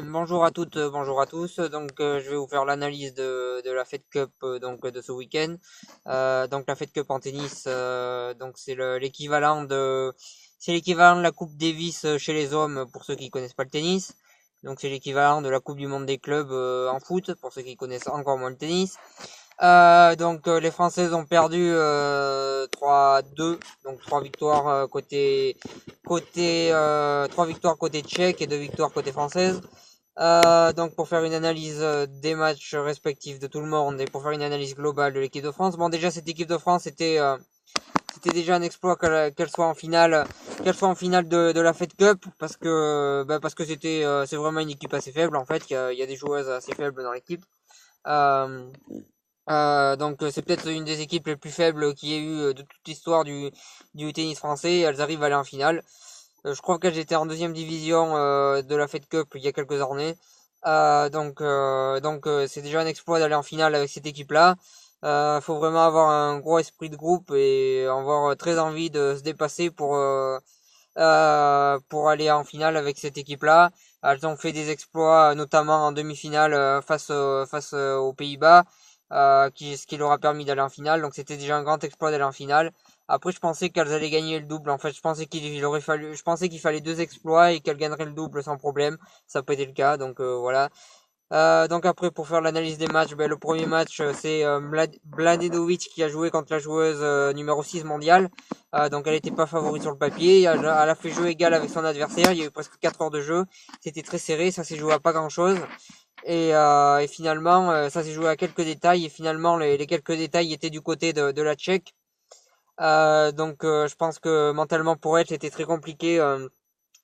Bonjour à toutes, bonjour à tous. Je vais vous faire l'analyse de la Fed Cup de ce week-end. Donc, la Fed Cup en tennis, c'est l'équivalent de la Coupe Davis chez les hommes pour ceux qui connaissent pas le tennis. Donc, c'est l'équivalent de la Coupe du Monde des clubs en foot pour ceux qui connaissent encore moins le tennis. Les Françaises ont perdu 3-2, donc 3 victoires trois victoires côté tchèque et 2 victoires côté française. Pour faire une analyse des matchs respectifs de tout le monde et pour faire une analyse globale de l'équipe de France. Bon, déjà cette équipe de France c'était déjà un exploit qu'elle soit en finale, de la Fed Cup parce que c'est vraiment une équipe assez faible en fait. Il y a des joueuses assez faibles dans l'équipe. Euh, c'est peut-être une des équipes les plus faibles qu'il y ait eu de toute l'histoire du tennis français. Elles arrivent à aller en finale. Je crois qu'elles étaient en deuxième division de la Fed Cup il y a quelques années. C'est déjà un exploit d'aller en finale avec cette équipe-là. Faut vraiment avoir un gros esprit de groupe et avoir très envie de se dépasser pour aller en finale avec cette équipe-là. Elles ont fait des exploits, notamment en demi-finale face aux Pays-Bas, ce qui leur a permis d'aller en finale. Donc c'était déjà un grand exploit d'aller en finale. Après, je pensais qu'elles allaient gagner le double. En fait, je pensais qu'il fallait 2 exploits et qu'elles gagneraient le double sans problème. Ça n'a pas été le cas, voilà. Donc après, pour faire l'analyse des matchs, le premier match, c'est Mladenovic qui a joué contre la joueuse numéro 6 mondiale. Donc elle n'était pas favorite sur le papier. Elle a fait jeu égal avec son adversaire. Il y a eu presque 4 heures de jeu. C'était très serré, ça s'est joué à pas grand-chose. Et finalement, ça s'est joué à quelques détails. Et finalement, les quelques détails étaient du côté de la Tchèque. Je pense que mentalement pour elle, c'était très compliqué.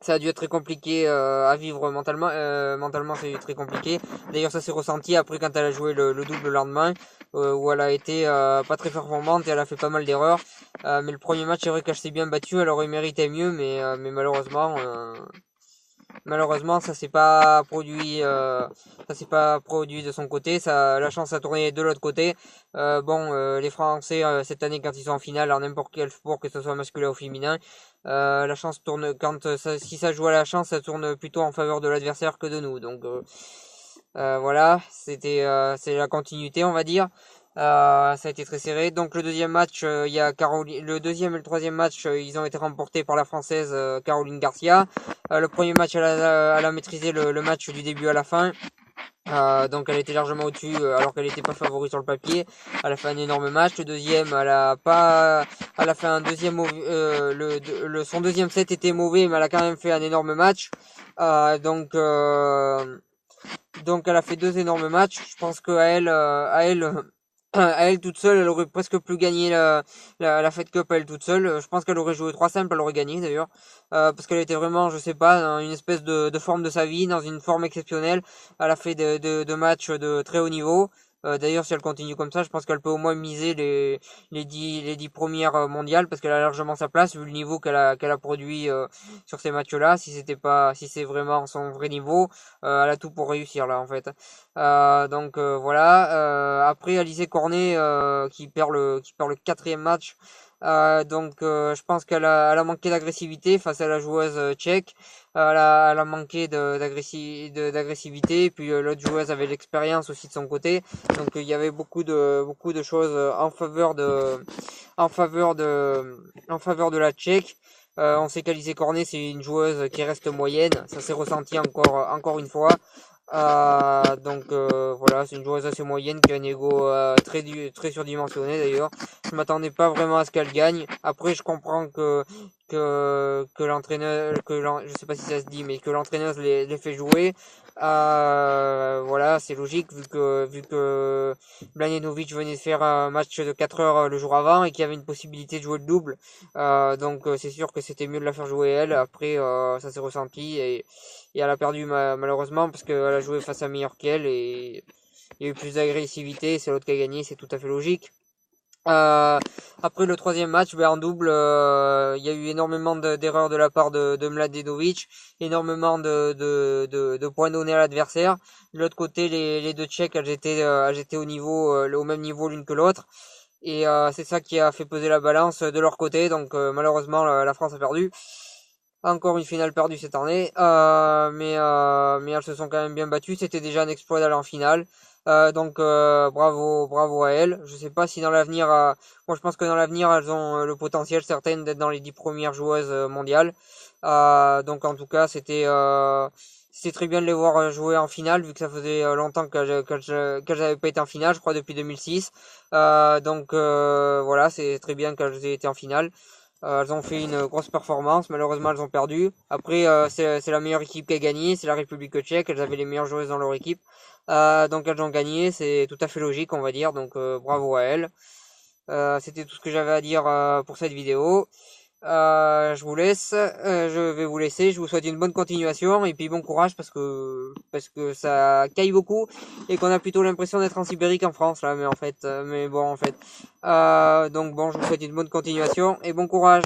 Ça a dû être très compliqué à vivre mentalement. Mentalement, c'est très compliqué. D'ailleurs, ça s'est ressenti après quand elle a joué le double le lendemain, où elle a été pas très performante et elle a fait pas mal d'erreurs. Mais le premier match, c'est vrai qu'elle s'est bien battue. Elle aurait mérité mieux, mais malheureusement, ça s'est pas produit de son côté. La chance a tourné de l'autre côté. Les Français cette année, quand ils sont en finale, en n'importe quel sport, que ce soit masculin ou féminin, la chance tourne si ça joue à la chance, ça tourne plutôt en faveur de l'adversaire que de nous. Voilà, c'est la continuité, on va dire. Ça a été très serré. Donc le deuxième match, il y a le deuxième et le troisième match, ils ont été remportés par la française Caroline Garcia. Le premier match, elle a maîtrisé le match du début à la fin. Donc elle était largement au-dessus alors qu'elle n'était pas favorite sur le papier. Elle a fait un énorme match. Le deuxième, elle a fait un deuxième son deuxième set était mauvais, mais elle a quand même fait un énorme match. Euh, donc euh, donc elle a fait 2 énormes matchs. Je pense à elle toute seule, elle aurait presque pu gagner la Fed Cup à elle toute seule. Je pense qu'elle aurait joué 3 simples, elle aurait gagné d'ailleurs. Parce qu'elle était vraiment, je sais pas, dans une espèce de forme de sa vie, dans une forme exceptionnelle. Elle a fait de matchs de très haut niveau. D'ailleurs, si elle continue comme ça, je pense qu'elle peut au moins miser les 10 premières mondiales parce qu'elle a largement sa place vu le niveau qu'elle a produit sur ces matchs-là. Si c'est vraiment son vrai niveau, elle a tout pour réussir là en fait. Voilà. Après Alizé Cornet qui perd le quatrième match. Je pense elle a manqué d'agressivité face à la joueuse tchèque. Elle a manqué d'agressivité. Puis l'autre joueuse avait l'expérience aussi de son côté. Il y avait beaucoup de choses en faveur de la Tchèque. On sait qu'Alizé Cornet c'est une joueuse qui reste moyenne. Ça s'est ressenti encore une fois. Voilà, c'est une joueuse assez moyenne qui a un ego très surdimensionné d'ailleurs. Je m'attendais pas vraiment à ce qu'elle gagne. Après, je comprends que l'entraîneur, je sais pas si ça se dit, mais que l'entraîneuse les fait jouer. Voilà, c'est logique vu que Mladenovic venait de faire un match de 4 heures le jour avant et qu'il y avait une possibilité de jouer le double. C'est sûr que c'était mieux de la faire jouer elle. Après, ça s'est ressenti et elle a perdu malheureusement parce qu'elle a joué face à meilleur qu'elle et il y a eu plus d'agressivité. C'est l'autre qui a gagné, c'est tout à fait logique. Euh, Après le troisième match, en double, il y a eu énormément d'erreurs de la part de Mladenovic, énormément de points donnés à l'adversaire. De l'autre côté, les deux Tchèques, elles étaient au même niveau l'une que l'autre. Et c'est ça qui a fait peser la balance de leur côté. Malheureusement, la France a perdu. Encore une finale perdue cette année, mais elles se sont quand même bien battues. C'était déjà un exploit d'aller en finale. Bravo à elles. Je sais pas si dans l'avenir, moi je pense que dans l'avenir elles ont le potentiel certaines d'être dans les 10 premières joueuses mondiales. Donc en tout cas c'était très bien de les voir jouer en finale vu que ça faisait longtemps qu'elles n'avaient pas été en finale, je crois depuis 2006. Voilà, c'est très bien qu'elles aient été en finale. Elles ont fait une grosse performance. Malheureusement, elles ont perdu. Après, c'est la meilleure équipe qui a gagné. C'est la République tchèque. Elles avaient les meilleures joueuses dans leur équipe. Donc, elles ont gagné. C'est tout à fait logique, on va dire. Donc, bravo à elles. C'était tout ce que j'avais à dire pour cette vidéo. Je vous laisse. Je vais vous laisser. Je vous souhaite une bonne continuation et puis bon courage parce que ça caille beaucoup et qu'on a plutôt l'impression d'être en Sibérie qu'en France là. Mais bon, en fait. Donc bon, je vous souhaite une bonne continuation et bon courage.